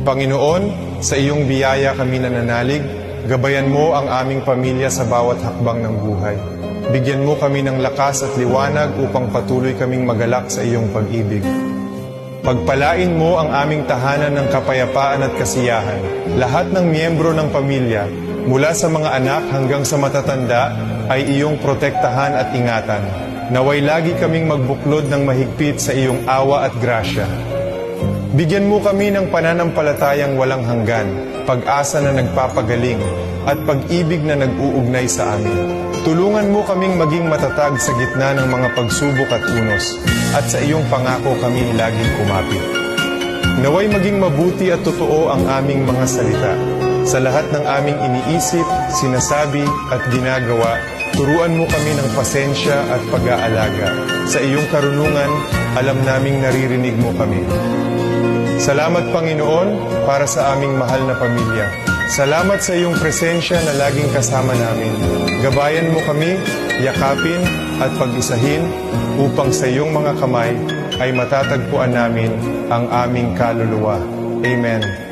Panginoon, sa iyong biyaya kami nananalig, gabayan mo ang aming pamilya sa bawat hakbang ng buhay. Bigyan mo kami ng lakas at liwanag upang patuloy kaming magalak sa iyong pag-ibig. Pagpalain mo ang aming tahanan ng kapayapaan at kasiyahan. Lahat ng miyembro ng pamilya, mula sa mga anak hanggang sa matatanda, ay iyong protektahan at ingatan. Naway lagi kaming magbuklod ng mahigpit sa iyong awa at grasya. Bigyan mo kami ng pananampalatayang walang hanggan, pag-asa na nagpapagaling, at pag-ibig na nag-uugnay sa amin. Tulungan mo kaming maging matatag sa gitna ng mga pagsubok at unos, at sa iyong pangako kami laging kumapit. Naway maging mabuti at totoo ang aming mga salita. Sa lahat ng aming iniisip, sinasabi at ginagawa, turuan mo kami ng pasensya at pag-aalaga. Sa iyong karunungan, alam naming naririnig mo kami. Salamat, Panginoon, para sa aming mahal na pamilya. Salamat sa iyong presensya na laging kasama namin. Gabayan mo kami, yakapin at pag-isahin upang sa iyong mga kamay ay matatagpuan namin ang aming kaluluwa. Amen.